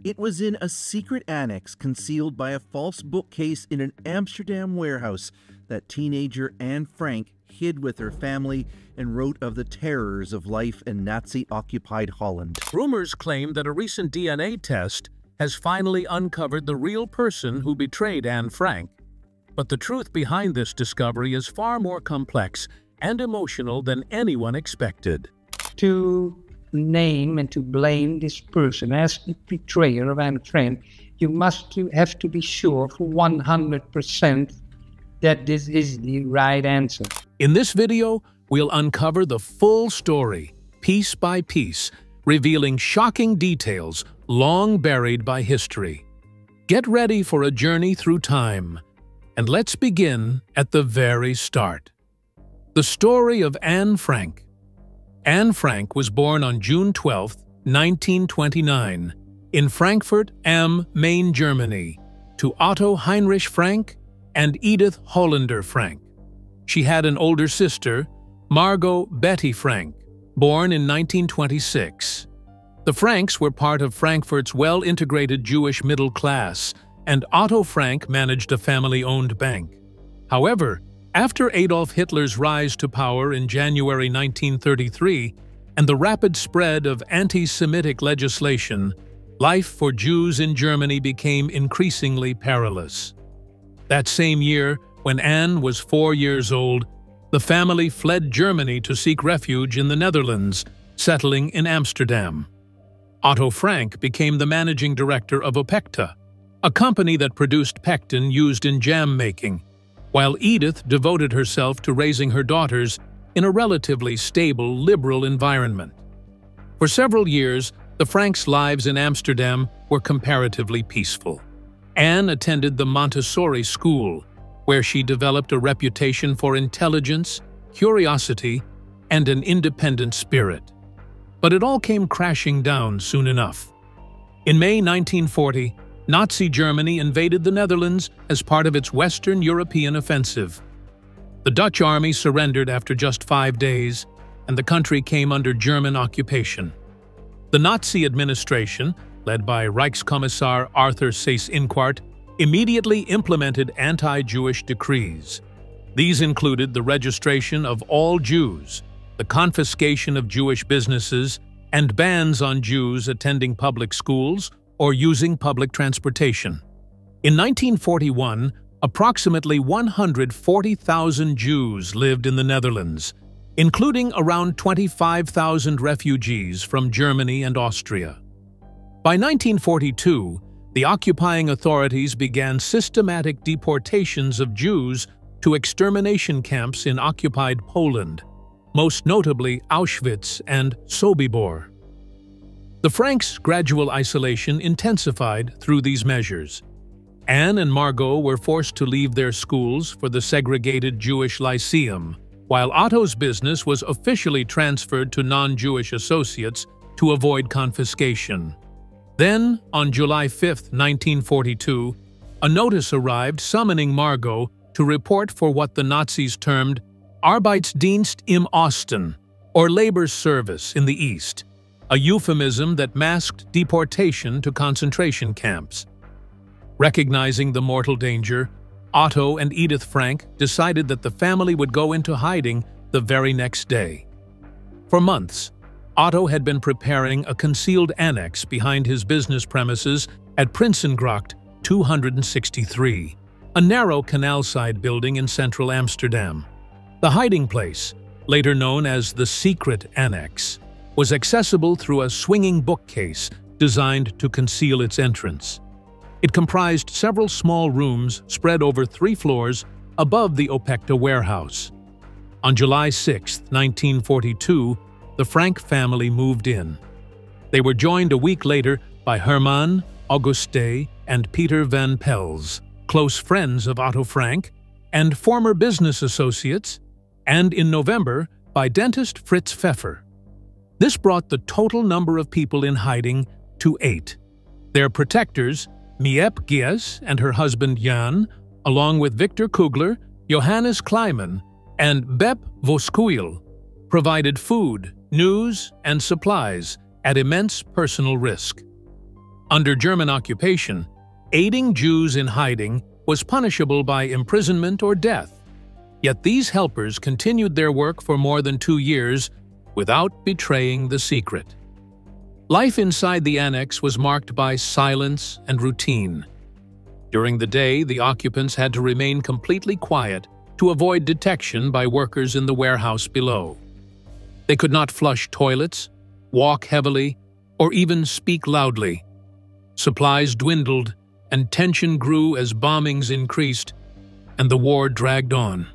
It was in a secret annex concealed by a false bookcase in an Amsterdam warehouse that teenager Anne Frank hid with her family and wrote of the terrors of life in Nazi-occupied Holland. Rumors claim that a recent DNA test has finally uncovered the real person who betrayed Anne Frank. But the truth behind this discovery is far more complex and emotional than anyone expected. To name and to blame this person as the betrayer of Anne Frank, you have to be sure for 100% that this is the right answer. In this video, we'll uncover the full story, piece by piece, revealing shocking details long buried by history. Get ready for a journey through time, and let's begin at the very start. The story of Anne Frank. Anne Frank was born on June 12, 1929, in Frankfurt am Main, Germany, to Otto Heinrich Frank and Edith Hollander Frank. She had an older sister, Margot Betty Frank, born in 1926. The Franks were part of Frankfurt's well-integrated Jewish middle class, and Otto Frank managed a family-owned bank. However, after Adolf Hitler's rise to power in January 1933 and the rapid spread of anti-Semitic legislation, life for Jews in Germany became increasingly perilous. That same year, when Anne was 4 years old, the family fled Germany to seek refuge in the Netherlands, settling in Amsterdam. Otto Frank became the managing director of Opekta, a company that produced pectin used in jam making, while Edith devoted herself to raising her daughters in a relatively stable, liberal environment. For several years, the Franks' lives in Amsterdam were comparatively peaceful. Anne attended the Montessori school, where she developed a reputation for intelligence, curiosity, and an independent spirit. But it all came crashing down soon enough. In May 1940, Nazi Germany invaded the Netherlands as part of its Western European offensive. The Dutch army surrendered after just 5 days, and the country came under German occupation. The Nazi administration, led by Reichskommissar Arthur Seyss-Inquart, immediately implemented anti-Jewish decrees. These included the registration of all Jews, the confiscation of Jewish businesses, and bans on Jews attending public schools or using public transportation. In 1941, approximately 140,000 Jews lived in the Netherlands, including around 25,000 refugees from Germany and Austria. By 1942, the occupying authorities began systematic deportations of Jews to extermination camps in occupied Poland, most notably Auschwitz and Sobibor. The Franks' gradual isolation intensified through these measures. Anne and Margot were forced to leave their schools for the segregated Jewish Lyceum, while Otto's business was officially transferred to non-Jewish associates to avoid confiscation. Then, on July 5, 1942, a notice arrived summoning Margot to report for what the Nazis termed Arbeitsdienst im Osten, or labor service in the East, a euphemism that masked deportation to concentration camps. Recognizing the mortal danger, Otto and Edith Frank decided that the family would go into hiding the very next day. For months, Otto had been preparing a concealed annex behind his business premises at Prinsengracht 263, a narrow canal-side building in central Amsterdam. The hiding place, later known as the Secret Annex, was accessible through a swinging bookcase designed to conceal its entrance. It comprised several small rooms spread over 3 floors above the Opekta warehouse. On July 6, 1942, the Frank family moved in. They were joined a week later by Herman, Auguste, and Peter van Pels, close friends of Otto Frank and former business associates, and in November by dentist Fritz Pfeffer. This brought the total number of people in hiding to 8. Their protectors, Miep Gies and her husband Jan, along with Victor Kugler, Johannes Kleiman, and Bep Voskuil, provided food, news, and supplies at immense personal risk. Under German occupation, aiding Jews in hiding was punishable by imprisonment or death. Yet these helpers continued their work for more than 2 years without betraying the secret. Life inside the annex was marked by silence and routine. During the day, the occupants had to remain completely quiet to avoid detection by workers in the warehouse below. They could not flush toilets, walk heavily, or even speak loudly. Supplies dwindled, and tension grew as bombings increased, and the war dragged on.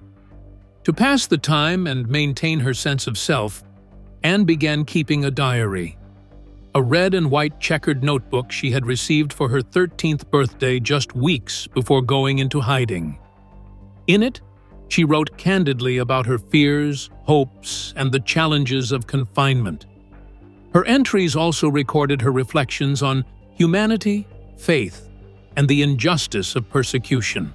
To pass the time and maintain her sense of self, Anne began keeping a diary. A red and white checkered notebook she had received for her 13th birthday just weeks before going into hiding. In it, she wrote candidly about her fears, hopes, and the challenges of confinement. Her entries also recorded her reflections on humanity, faith, and the injustice of persecution.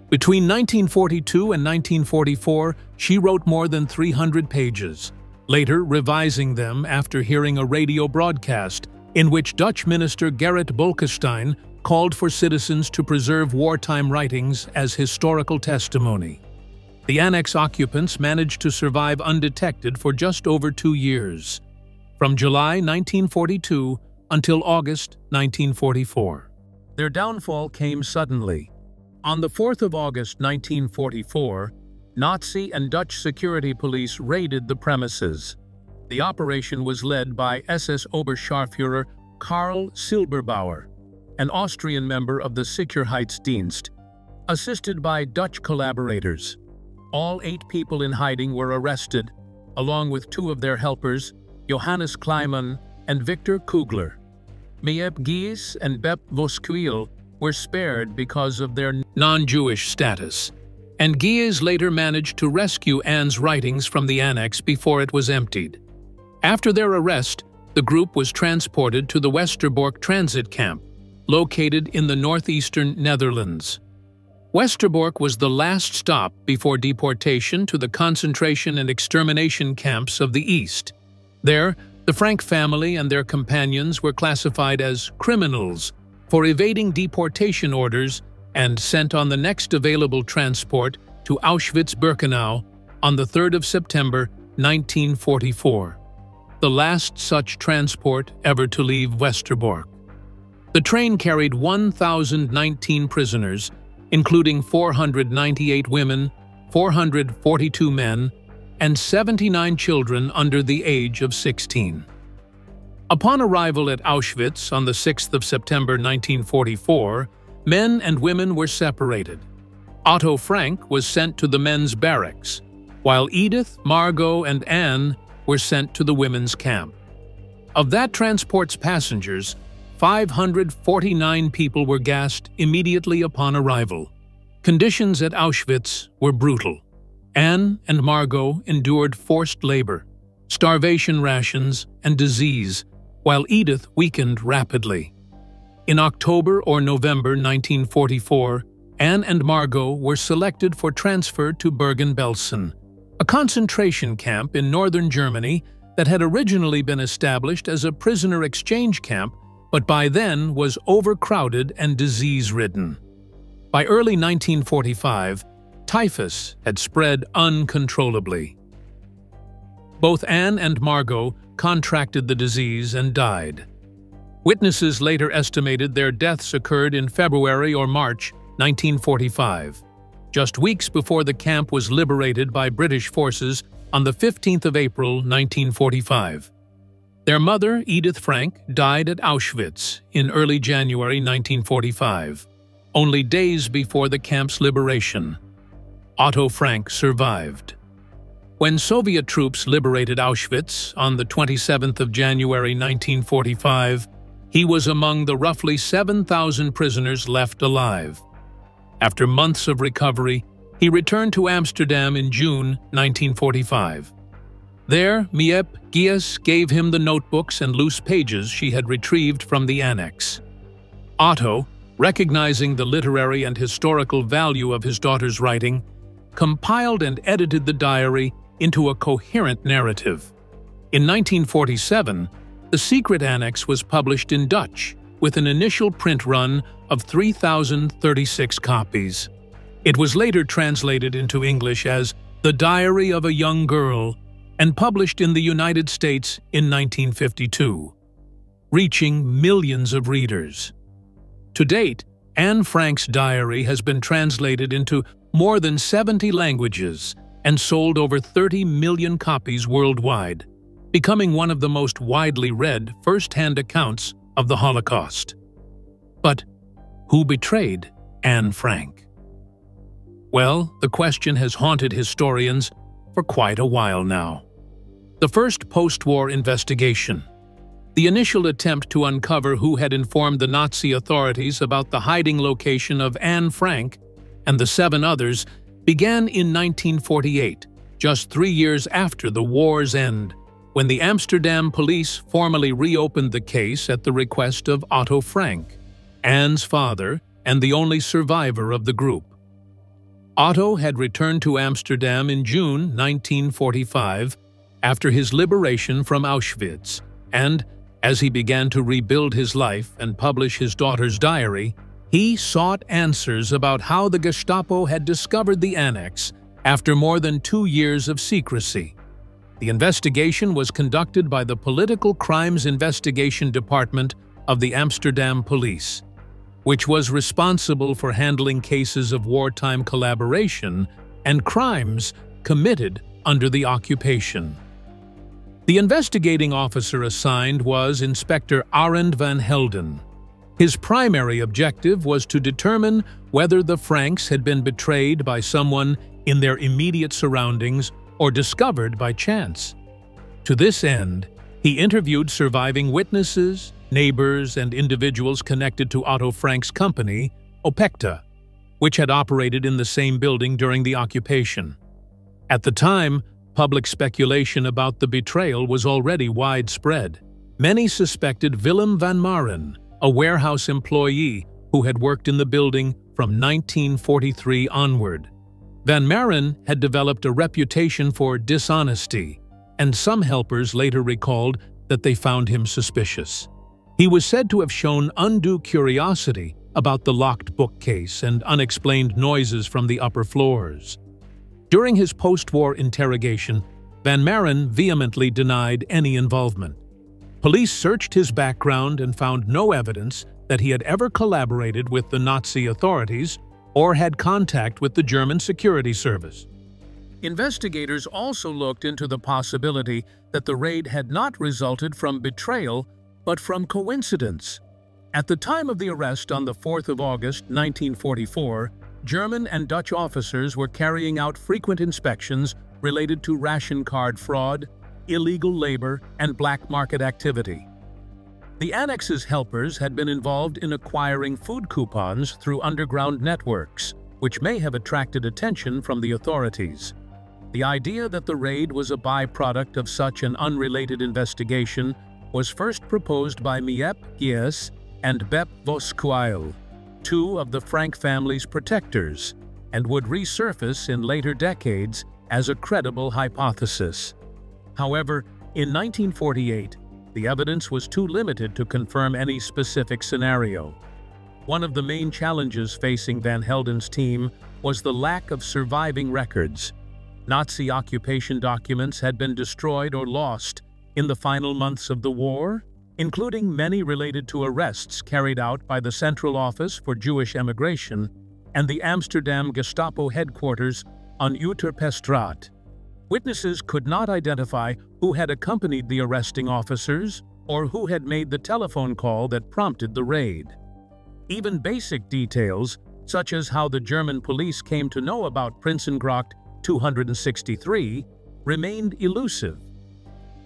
Between 1942 and 1944, she wrote more than 300 pages, later revising them after hearing a radio broadcast in which Dutch minister Gerrit Bolkestein called for citizens to preserve wartime writings as historical testimony. The annex occupants managed to survive undetected for just over 2 years, from July 1942 until August 1944. Their downfall came suddenly. On the 4th of August 1944, Nazi and Dutch security police raided the premises. The operation was led by SS Oberscharführer Karl Silberbauer, an Austrian member of the Sicherheitsdienst, assisted by Dutch collaborators. All 8 people in hiding were arrested, along with 2 of their helpers, Johannes Kleiman and Victor Kugler. Miep Gies and Bep Voskuil were spared because of their non-Jewish status, and Gies later managed to rescue Anne's writings from the annex before it was emptied. After their arrest, the group was transported to the Westerbork transit camp, located in the northeastern Netherlands. Westerbork was the last stop before deportation to the concentration and extermination camps of the East. There, the Frank family and their companions were classified as criminals for evading deportation orders and sent on the next available transport to Auschwitz-Birkenau on the 3rd of September 1944, the last such transport ever to leave Westerbork. The train carried 1,019 prisoners, including 498 women, 442 men, and 79 children under the age of 16. Upon arrival at Auschwitz on the 6th of September 1944, men and women were separated. Otto Frank was sent to the men's barracks, while Edith, Margot, and Anne were sent to the women's camp. Of that transport's passengers, 549 people were gassed immediately upon arrival. Conditions at Auschwitz were brutal. Anne and Margot endured forced labor, starvation rations, and disease, while Edith weakened rapidly. In October or November 1944, Anne and Margot were selected for transfer to Bergen-Belsen, a concentration camp in northern Germany that had originally been established as a prisoner exchange camp, but by then was overcrowded and disease-ridden. By early 1945, typhus had spread uncontrollably. Both Anne and Margot contracted the disease and died. Witnesses later estimated their deaths occurred in February or March 1945, just weeks before the camp was liberated by British forces on the 15th of April 1945. Their mother, Edith Frank, died at Auschwitz in early January 1945, only days before the camp's liberation. Otto Frank survived. When Soviet troops liberated Auschwitz on the 27th of January 1945, he was among the roughly 7,000 prisoners left alive. After months of recovery, he returned to Amsterdam in June 1945. There, Miep Gies gave him the notebooks and loose pages she had retrieved from the annex. Otto, recognizing the literary and historical value of his daughter's writing, compiled and edited the diary into a coherent narrative. In 1947, the secret annex was published in Dutch, with an initial print run of 3,036 copies. It was later translated into English as The Diary of a Young Girl and published in the United States in 1952, reaching millions of readers. To date, Anne Frank's diary has been translated into more than 70 languages and sold over 30 million copies worldwide, becoming one of the most widely read first-hand accounts of the Holocaust. But who betrayed Anne Frank? Well, the question has haunted historians for quite a while now. The first post-war investigation. The initial attempt to uncover who had informed the Nazi authorities about the hiding location of Anne Frank and the 7 others began in 1948, just 3 years after the war's end, when the Amsterdam police formally reopened the case at the request of Otto Frank, Anne's father and the only survivor of the group. Otto had returned to Amsterdam in June 1945 after his liberation from Auschwitz, and as he began to rebuild his life and publish his daughter's diary, he sought answers about how the Gestapo had discovered the annex after more than 2 years of secrecy. The investigation was conducted by the Political Crimes Investigation Department of the Amsterdam Police, which was responsible for handling cases of wartime collaboration and crimes committed under the occupation. The investigating officer assigned was Inspector Arend van Helden. His primary objective was to determine whether the Franks had been betrayed by someone in their immediate surroundings or discovered by chance. To this end, he interviewed surviving witnesses, neighbors, and individuals connected to Otto Frank's company, Opekta, which had operated in the same building during the occupation. At the time, public speculation about the betrayal was already widespread. Many suspected Willem van Maren, a warehouse employee who had worked in the building from 1943 onward. Van Maren had developed a reputation for dishonesty, and some helpers later recalled that they found him suspicious. He was said to have shown undue curiosity about the locked bookcase and unexplained noises from the upper floors. During his post-war interrogation, Van Maren vehemently denied any involvement. Police searched his background and found no evidence that he had ever collaborated with the Nazi authorities or had contact with the German security service. Investigators also looked into the possibility that the raid had not resulted from betrayal, but from coincidence. At the time of the arrest on the 4th of August, 1944, German and Dutch officers were carrying out frequent inspections related to ration card fraud, illegal labor, and black market activity. The annex's helpers had been involved in acquiring food coupons through underground networks, which may have attracted attention from the authorities. The idea that the raid was a byproduct of such an unrelated investigation was first proposed by Miep Gies and Bep Voskuil, 2 of the Frank family's protectors, and would resurface in later decades as a credible hypothesis. However, in 1948, the evidence was too limited to confirm any specific scenario. One of the main challenges facing Van Helden's team was the lack of surviving records. Nazi occupation documents had been destroyed or lost in the final months of the war, including many related to arrests carried out by the Central Office for Jewish Emigration and the Amsterdam Gestapo headquarters on Uterpestraat. Witnesses could not identify who had accompanied the arresting officers or who had made the telephone call that prompted the raid. Even basic details, such as how the German police came to know about Prinsengracht 263, remained elusive.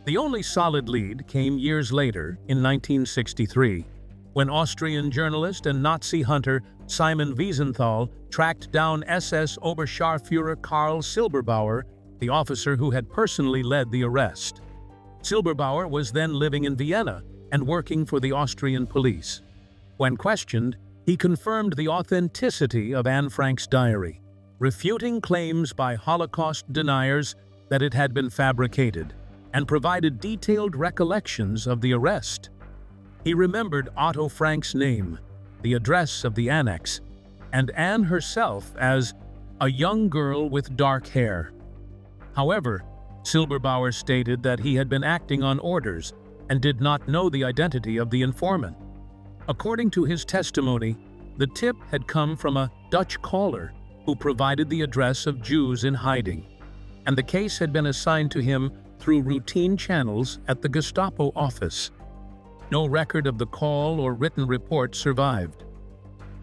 The only solid lead came years later, in 1963, when Austrian journalist and Nazi hunter Simon Wiesenthal tracked down SS Oberscharführer Karl Silberbauer, the officer who had personally led the arrest. Silberbauer was then living in Vienna and working for the Austrian police. When questioned, he confirmed the authenticity of Anne Frank's diary, refuting claims by Holocaust deniers that it had been fabricated, and provided detailed recollections of the arrest. He remembered Otto Frank's name, the address of the annex, and Anne herself as a young girl with dark hair. However, Silberbauer stated that he had been acting on orders and did not know the identity of the informant. According to his testimony, the tip had come from a Dutch caller who provided the address of Jews in hiding, and the case had been assigned to him through routine channels at the Gestapo office. No record of the call or written report survived.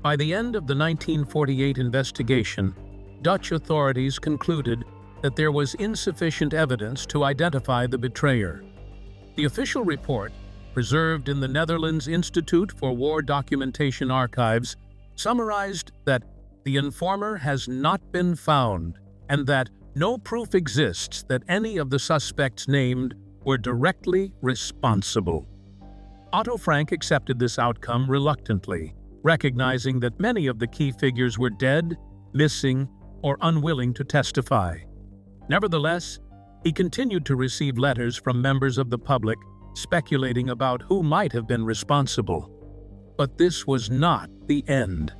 By the end of the 1948 investigation, Dutch authorities concluded that there was insufficient evidence to identify the betrayer. The official report, preserved in the Netherlands Institute for War Documentation Archives, summarized that the informer has not been found and that no proof exists that any of the suspects named were directly responsible. Otto Frank accepted this outcome reluctantly, recognizing that many of the key figures were dead, missing, or unwilling to testify. Nevertheless, he continued to receive letters from members of the public speculating about who might have been responsible. But this was not the end.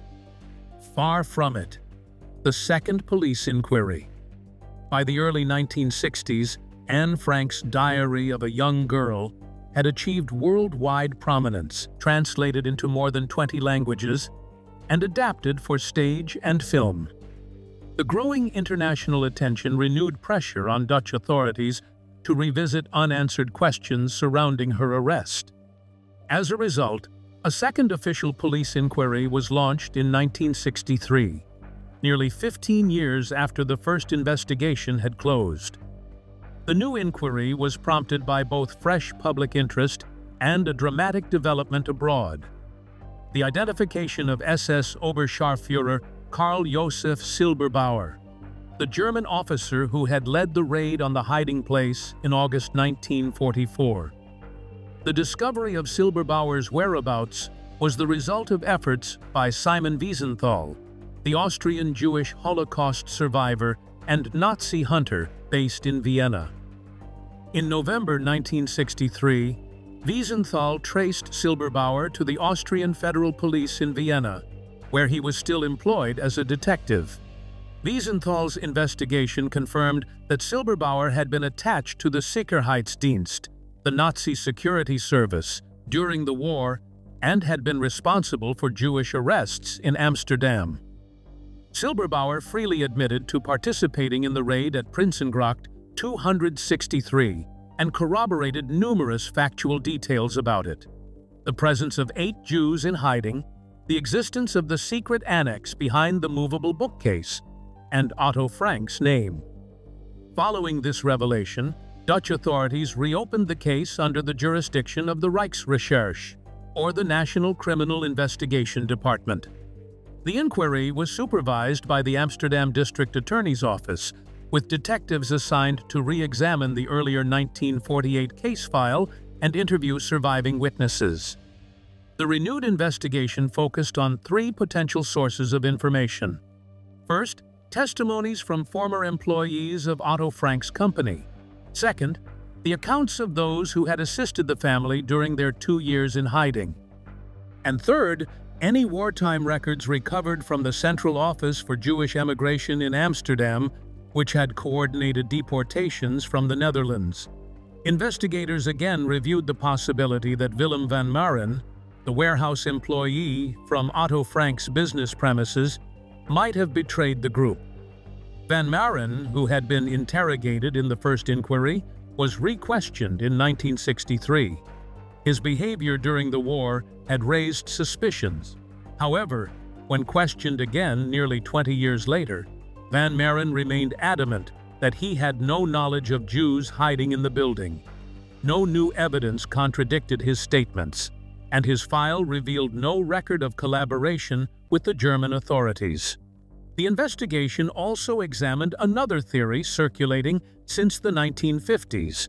Far from it. The second police inquiry. By the early 1960s, Anne Frank's Diary of a Young Girl had achieved worldwide prominence, translated into more than 20 languages, and adapted for stage and film. The growing international attention renewed pressure on Dutch authorities to revisit unanswered questions surrounding her arrest. As a result, a second official police inquiry was launched in 1963, nearly 15 years after the first investigation had closed. The new inquiry was prompted by both fresh public interest and a dramatic development abroad. The identification of SS Oberscharführer Karl Josef Silberbauer, the German officer who had led the raid on the hiding place in August 1944. The discovery of Silberbauer's whereabouts was the result of efforts by Simon Wiesenthal, the Austrian Jewish Holocaust survivor and Nazi hunter based in Vienna. In November 1963, Wiesenthal traced Silberbauer to the Austrian Federal Police in Vienna, where he was still employed as a detective. Wiesenthal's investigation confirmed that Silberbauer had been attached to the Sicherheitsdienst, the Nazi security service, during the war and had been responsible for Jewish arrests in Amsterdam. Silberbauer freely admitted to participating in the raid at Prinsengracht 263 and corroborated numerous factual details about it: the presence of 8 Jews in hiding, the existence of the secret annex behind the movable bookcase, and Otto Frank's name. Following this revelation, Dutch authorities reopened the case under the jurisdiction of the Rijksrecherche, or the National Criminal Investigation Department. The inquiry was supervised by the Amsterdam District Attorney's Office, with detectives assigned to re-examine the earlier 1948 case file and interview surviving witnesses. The renewed investigation focused on 3 potential sources of information. First, testimonies from former employees of Otto Frank's company. Second, the accounts of those who had assisted the family during their 2 years in hiding. And third, any wartime records recovered from the Central Office for Jewish Emigration in Amsterdam, which had coordinated deportations from the Netherlands. Investigators again reviewed the possibility that Willem van Maren, the warehouse employee from Otto Frank's business premises, might have betrayed the group. Van Maren, who had been interrogated in the first inquiry, was re-questioned in 1963. His behavior during the war had raised suspicions. However, when questioned again nearly 20 years later, Van Maren remained adamant that he had no knowledge of Jews hiding in the building. No new evidence contradicted his statements, and his file revealed no record of collaboration with the German authorities. The investigation also examined another theory circulating since the 1950s,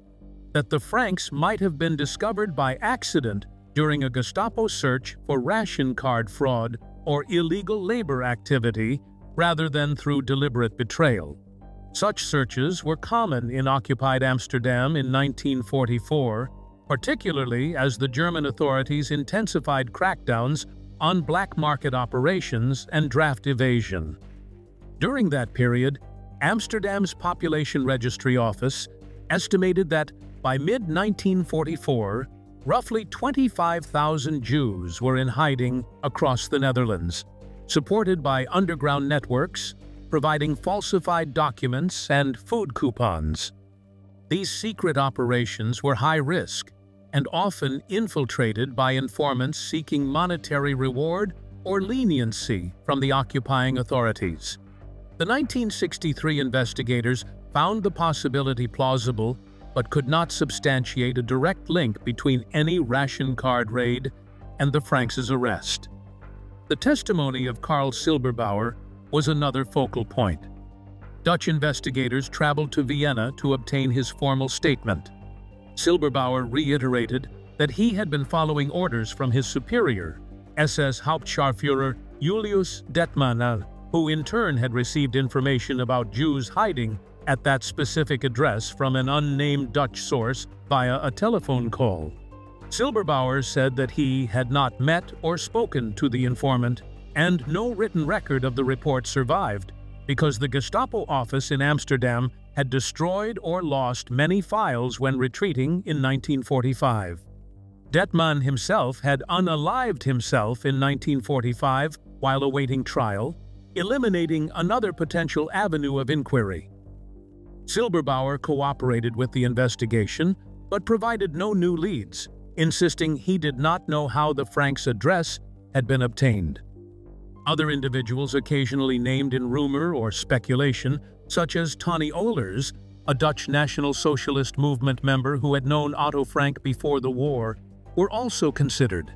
that the Franks might have been discovered by accident during a Gestapo search for ration card fraud or illegal labor activity rather than through deliberate betrayal. Such searches were common in occupied Amsterdam in 1944, particularly as the German authorities intensified crackdowns on black market operations and draft evasion. During that period, Amsterdam's Population Registry Office estimated that by mid-1944, roughly 25,000 Jews were in hiding across the Netherlands, supported by underground networks, providing falsified documents and food coupons. These secret operations were high risk and often infiltrated by informants seeking monetary reward or leniency from the occupying authorities. The 1963 investigators found the possibility plausible but could not substantiate a direct link between any ration card raid and the Franks' arrest. The testimony of Karl Silberbauer was another focal point. Dutch investigators traveled to Vienna to obtain his formal statement. Silberbauer reiterated that he had been following orders from his superior, SS Hauptscharführer Julius Detmann, who in turn had received information about Jews hiding at that specific address from an unnamed Dutch source via a telephone call. Silberbauer said that he had not met or spoken to the informant, and no written record of the report survived because the Gestapo office in Amsterdam had destroyed or lost many files when retreating in 1945. Detmann himself had unalived himself in 1945 while awaiting trial, eliminating another potential avenue of inquiry. Silberbauer cooperated with the investigation, but provided no new leads, insisting he did not know how the Franks' address had been obtained. Other individuals occasionally named in rumor or speculation, such as Tony Ehlers, a Dutch National Socialist Movement member who had known Otto Frank before the war, were also considered.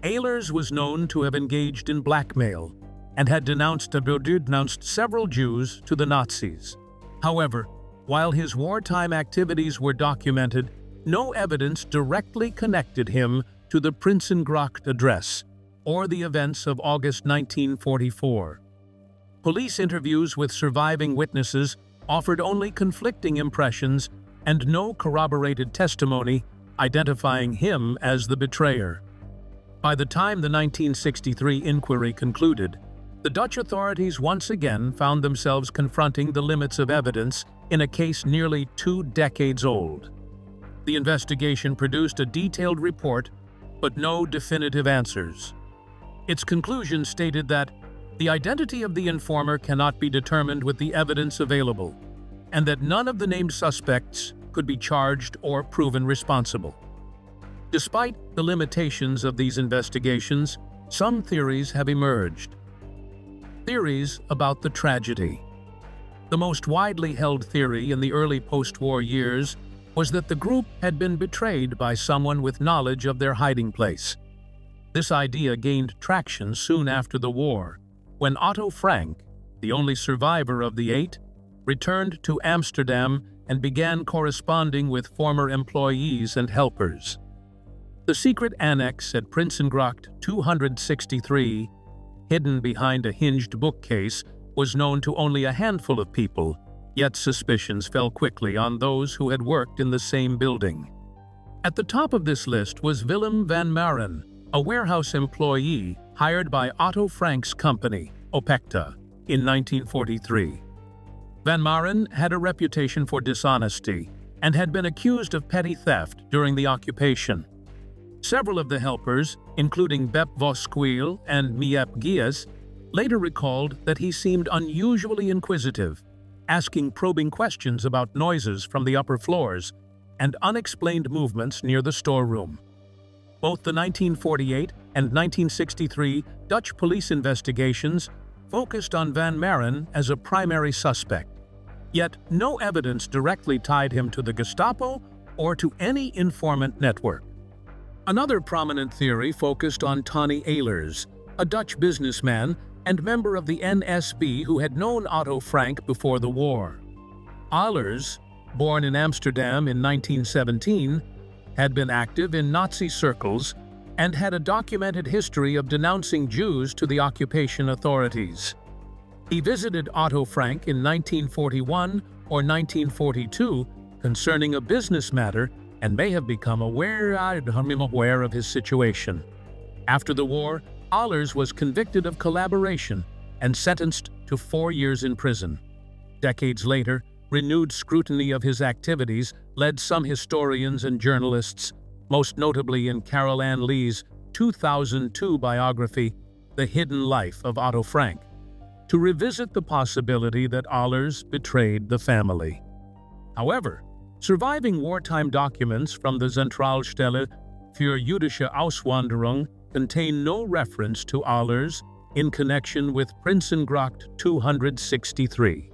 Ehlers was known to have engaged in blackmail and had denounced several Jews to the Nazis. However, while his wartime activities were documented, no evidence directly connected him to the Prinsengracht address or the events of August 1944. Police interviews with surviving witnesses offered only conflicting impressions and no corroborated testimony identifying him as the betrayer. By the time the 1963 inquiry concluded, the Dutch authorities once again found themselves confronting the limits of evidence in a case nearly 2 decades old. The investigation produced a detailed report, but no definitive answers. Its conclusion stated that the identity of the informer cannot be determined with the evidence available, and that none of the named suspects could be charged or proven responsible. Despite the limitations of these investigations, some theories have emerged. Theories about the tragedy. The most widely held theory in the early post-war years was that the group had been betrayed by someone with knowledge of their hiding place. This idea gained traction soon after the war, when Otto Frank, the only survivor of the 8, returned to Amsterdam and began corresponding with former employees and helpers. The secret annex at Prinsengracht 263, hidden behind a hinged bookcase, was known to only a handful of people, yet suspicions fell quickly on those who had worked in the same building. At the top of this list was Willem van Maren, a warehouse employee hired by Otto Frank's company, Opekta, in 1943. Van Maren had a reputation for dishonesty and had been accused of petty theft during the occupation. Several of the helpers, including Bep Voskuil and Miep Gies, later recalled that he seemed unusually inquisitive, asking probing questions about noises from the upper floors and unexplained movements near the storeroom. Both the 1948 and 1963 Dutch police investigations focused on Van Maren as a primary suspect, yet no evidence directly tied him to the Gestapo or to any informant network. Another prominent theory focused on Tony Ehlers, a Dutch businessman and member of the NSB who had known Otto Frank before the war. Ehlers, born in Amsterdam in 1917, had been active in Nazi circles and had a documented history of denouncing Jews to the occupation authorities. He visited Otto Frank in 1941 or 1942 concerning a business matter and may have become aware of his situation. After the war, Allers was convicted of collaboration and sentenced to 4 years in prison. Decades later, renewed scrutiny of his activities led some historians and journalists, most notably in Carol Ann Lee's 2002 biography, The Hidden Life of Otto Frank, to revisit the possibility that Allers betrayed the family. However, surviving wartime documents from the Zentralstelle für jüdische Auswanderung contain no reference to Allers in connection with Prinsengracht 263,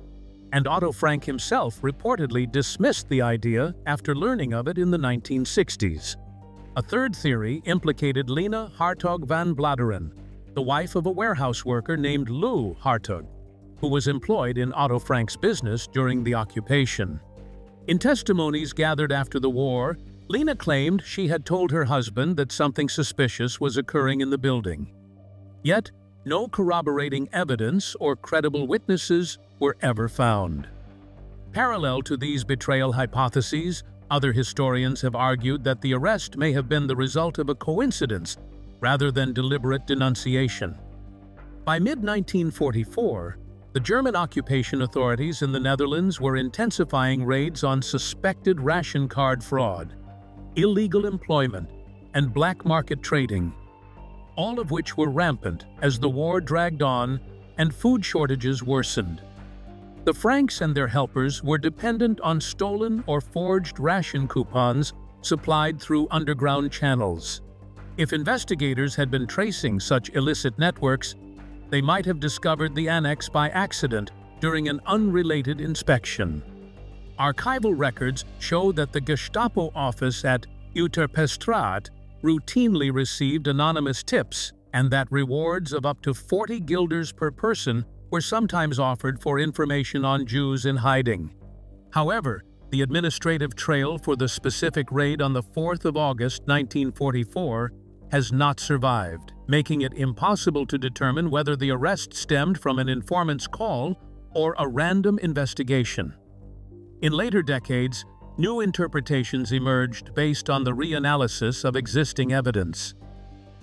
and Otto Frank himself reportedly dismissed the idea after learning of it in the 1960s. A third theory implicated Lena Hartog van Bladeren, the wife of a warehouse worker named Lou Hartog, who was employed in Otto Frank's business during the occupation. In testimonies gathered after the war, Lena claimed she had told her husband that something suspicious was occurring in the building. Yet, no corroborating evidence or credible witnesses were ever found. Parallel to these betrayal hypotheses, other historians have argued that the arrest may have been the result of a coincidence rather than deliberate denunciation. By mid-1944, the German occupation authorities in the Netherlands were intensifying raids on suspected ration card fraud, illegal employment, and black market trading, all of which were rampant as the war dragged on and food shortages worsened. The Franks and their helpers were dependent on stolen or forged ration coupons supplied through underground channels. If investigators had been tracing such illicit networks, they might have discovered the annex by accident during an unrelated inspection. Archival records show that the Gestapo office at Uterpestraat routinely received anonymous tips, and that rewards of up to 40 guilders per person were sometimes offered for information on Jews in hiding. However, the administrative trail for the specific raid on the 4th of August 1944 has not survived, making it impossible to determine whether the arrest stemmed from an informant's call or a random investigation. In later decades, new interpretations emerged based on the reanalysis of existing evidence.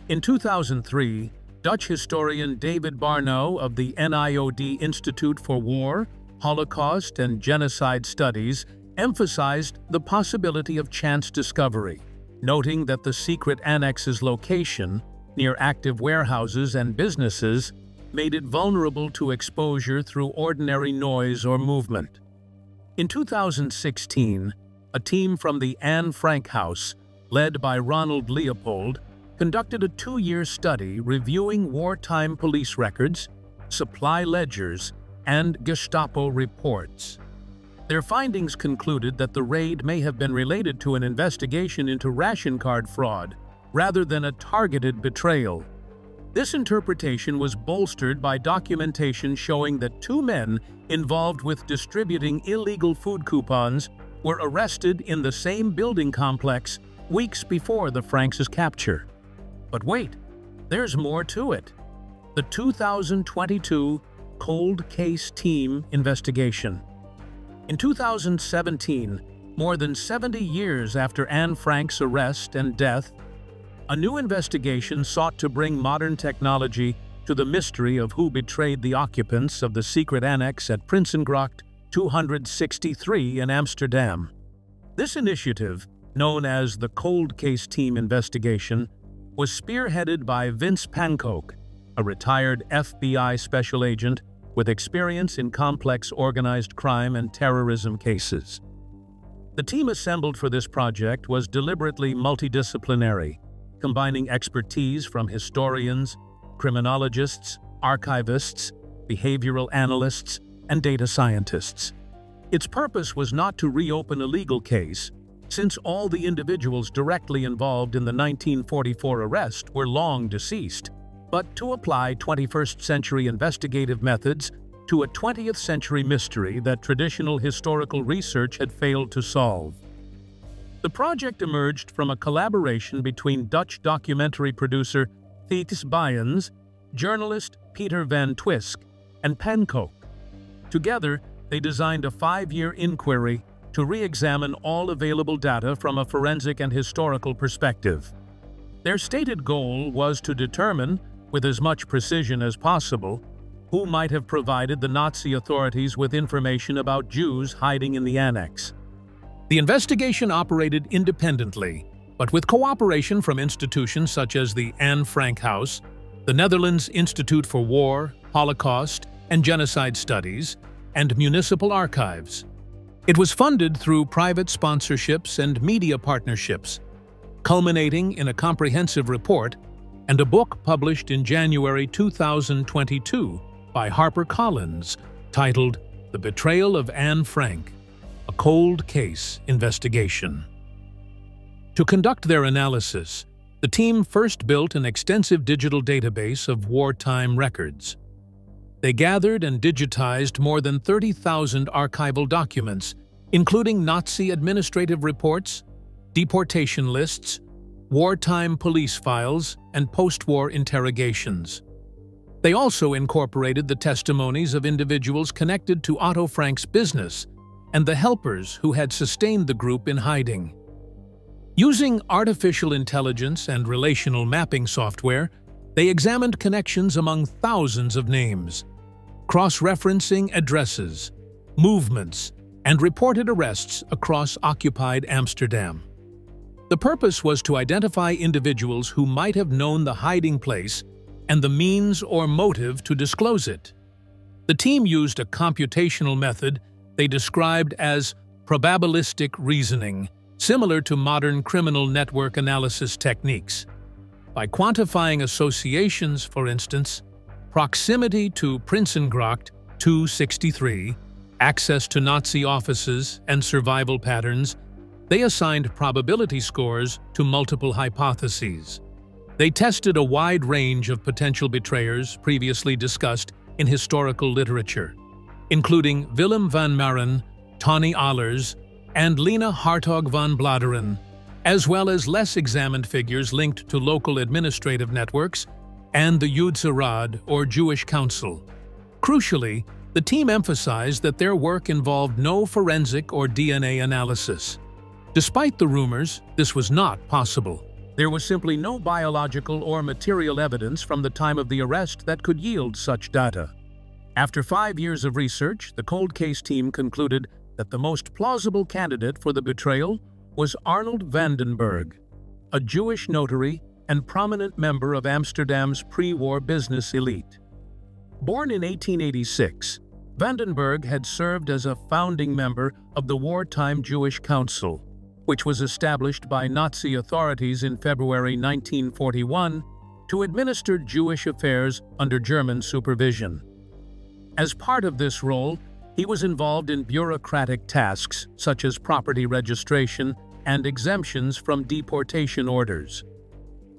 In 2003, Dutch historian David Barno of the NIOD Institute for War, Holocaust, and Genocide Studies emphasized the possibility of chance discovery, noting that the secret annex's location, near active warehouses and businesses, made it vulnerable to exposure through ordinary noise or movement. In 2016, a team from the Anne Frank House, led by Ronald Leopold, conducted a 2-year study reviewing wartime police records, supply ledgers, and Gestapo reports. Their findings concluded that the raid may have been related to an investigation into ration card fraud, rather than a targeted betrayal. This interpretation was bolstered by documentation showing that 2 men involved with distributing illegal food coupons were arrested in the same building complex weeks before the Franks' capture. But wait, there's more to it. The 2022 Cold Case Team investigation. In 2017, more than 70 years after Anne Frank's arrest and death, a new investigation sought to bring modern technology to the mystery of who betrayed the occupants of the secret annex at Prinsengracht 263 in Amsterdam. This initiative, known as the Cold Case Team investigation, was spearheaded by Vince Pankow, a retired FBI special agent with experience in complex organized crime and terrorism cases. The team assembled for this project was deliberately multidisciplinary, combining expertise from historians, criminologists, archivists, behavioral analysts, and data scientists. Its purpose was not to reopen a legal case, since all the individuals directly involved in the 1944 arrest were long deceased, but to apply 21st-century investigative methods to a 20th-century mystery that traditional historical research had failed to solve. The project emerged from a collaboration between Dutch documentary producer Thijs Bayens, journalist Peter van Twisk, and Pankow. Together, they designed a 5-year inquiry to re-examine all available data from a forensic and historical perspective. Their stated goal was to determine, with as much precision as possible, who might have provided the Nazi authorities with information about Jews hiding in the annex. The investigation operated independently, but with cooperation from institutions such as the Anne Frank House, the Netherlands Institute for War, Holocaust, and Genocide Studies, and municipal archives. It was funded through private sponsorships and media partnerships, culminating in a comprehensive report and a book published in January 2022 by HarperCollins titled The Betrayal of Anne Frank, a Cold Case Investigation. To conduct their analysis, the team first built an extensive digital database of wartime records. They gathered and digitized more than 30,000 archival documents, including Nazi administrative reports, deportation lists, wartime police files, and post-war interrogations. They also incorporated the testimonies of individuals connected to Otto Frank's business and the helpers who had sustained the group in hiding. Using artificial intelligence and relational mapping software, they examined connections among thousands of names, cross-referencing addresses, movements, and reported arrests across occupied Amsterdam. The purpose was to identify individuals who might have known the hiding place and the means or motive to disclose it. The team used a computational method they described as probabilistic reasoning, similar to modern criminal network analysis techniques. By quantifying associations, for instance, proximity to Prinsengracht 263, access to Nazi offices, and survival patterns, they assigned probability scores to multiple hypotheses. They tested a wide range of potential betrayers previously discussed in historical literature, including Willem van Maren, Tony Allers, and Lena Hartog van Bladeren, as well as less examined figures linked to local administrative networks and the Joodse Raad, or Jewish Council. Crucially, the team emphasized that their work involved no forensic or DNA analysis. Despite the rumors, this was not possible. There was simply no biological or material evidence from the time of the arrest that could yield such data. After 5 years of research, the cold case team concluded that the most plausible candidate for the betrayal was Arnold Vandenberg, a Jewish notary and prominent member of Amsterdam's pre-war business elite. Born in 1886, Vandenberg had served as a founding member of the Wartime Jewish Council, which was established by Nazi authorities in February 1941 to administer Jewish affairs under German supervision. As part of this role, he was involved in bureaucratic tasks such as property registration and exemptions from deportation orders.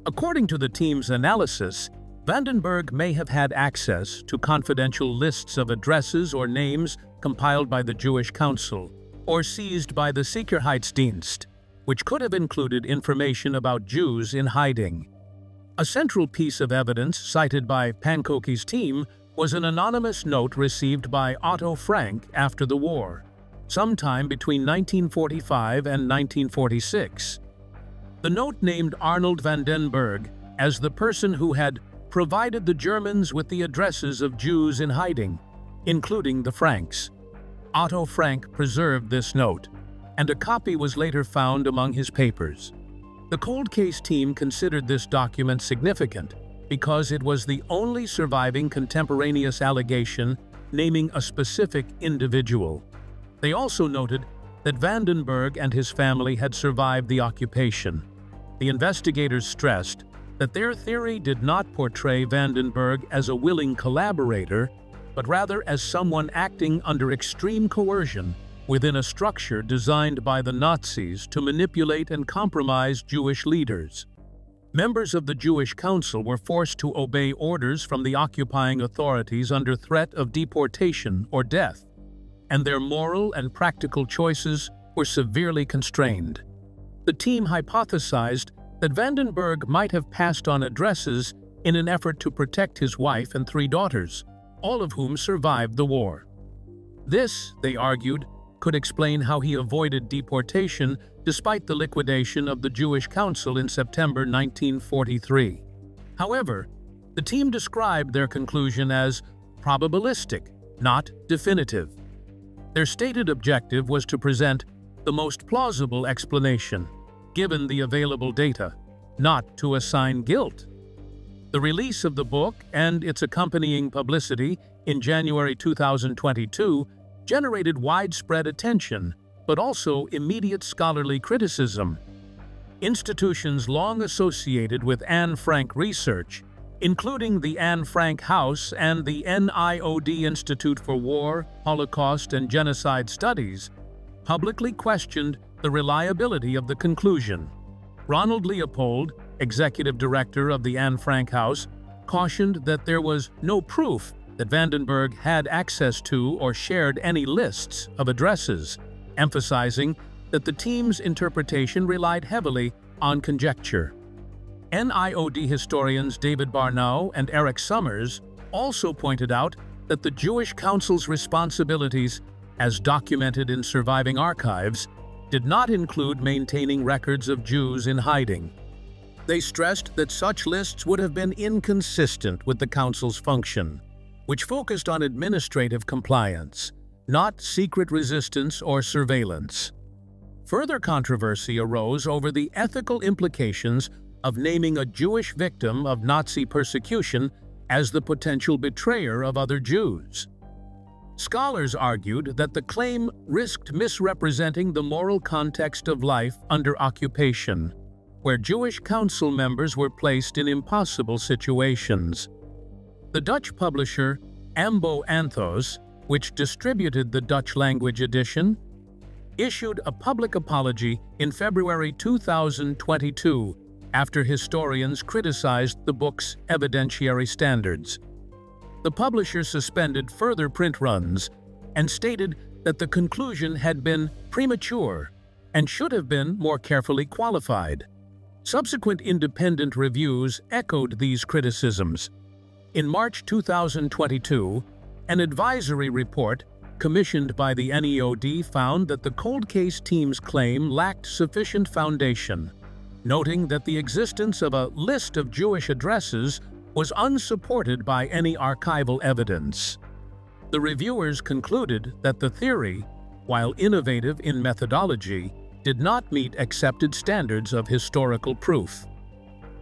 According to the team's analysis, Vandenberg may have had access to confidential lists of addresses or names compiled by the Jewish Council or seized by the Sicherheitsdienst, which could have included information about Jews in hiding. A central piece of evidence cited by Pankocki's team was an anonymous note received by Otto Frank after the war, sometime between 1945 and 1946. The note named Arnold Vandenberg as the person who had provided the Germans with the addresses of Jews in hiding, including the Franks. Otto Frank preserved this note, and a copy was later found among his papers. The cold case team considered this document significant because it was the only surviving contemporaneous allegation naming a specific individual. They also noted that Vandenberg and his family had survived the occupation. The investigators stressed that their theory did not portray Vandenberg as a willing collaborator, but rather as someone acting under extreme coercion within a structure designed by the Nazis to manipulate and compromise Jewish leaders. Members of the Jewish Council were forced to obey orders from the occupying authorities under threat of deportation or death, and their moral and practical choices were severely constrained. The team hypothesized that Vandenberg might have passed on addresses in an effort to protect his wife and 3 daughters, all of whom survived the war. This, they argued, could explain how he avoided deportation despite the liquidation of the Jewish Council in September 1943. However, the team described their conclusion as probabilistic, not definitive. Their stated objective was to present the most plausible explanation, given the available data, not to assign guilt. The release of the book and its accompanying publicity in January 2022 generated widespread attention, but also immediate scholarly criticism. Institutions long associated with Anne Frank research, including the Anne Frank House and the NIOD Institute for War, Holocaust, and Genocide Studies, publicly questioned the reliability of the conclusion. Ronald Leopold, executive director of the Anne Frank House, cautioned that there was no proof that Vandenberg had access to or shared any lists of addresses, emphasizing that the team's interpretation relied heavily on conjecture. NIOD historians David Barnow and Eric Summers also pointed out that the Jewish Council's responsibilities, as documented in surviving archives, did not include maintaining records of Jews in hiding. They stressed that such lists would have been inconsistent with the Council's function, which focused on administrative compliance, not secret resistance or surveillance. Further controversy arose over the ethical implications of naming a Jewish victim of Nazi persecution as the potential betrayer of other Jews. Scholars argued that the claim risked misrepresenting the moral context of life under occupation, where Jewish council members were placed in impossible situations. The Dutch publisher Ambo Anthos, which distributed the Dutch-language edition, issued a public apology in February 2022 after historians criticized the book's evidentiary standards. The publisher suspended further print runs and stated that the conclusion had been premature and should have been more carefully qualified. Subsequent independent reviews echoed these criticisms. In March 2022, an advisory report commissioned by the NEOD found that the cold case team's claim lacked sufficient foundation, noting that the existence of a list of Jewish addresses was unsupported by any archival evidence. The reviewers concluded that the theory, while innovative in methodology, did not meet accepted standards of historical proof.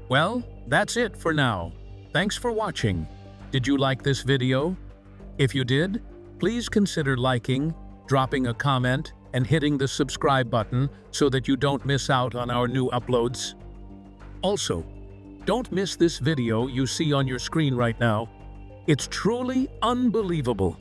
Well, that's it for now. Thanks for watching. Did you like this video? If you did, please consider liking, dropping a comment, and hitting the subscribe button so that you don't miss out on our new uploads. Also, don't miss this video you see on your screen right now. It's truly unbelievable.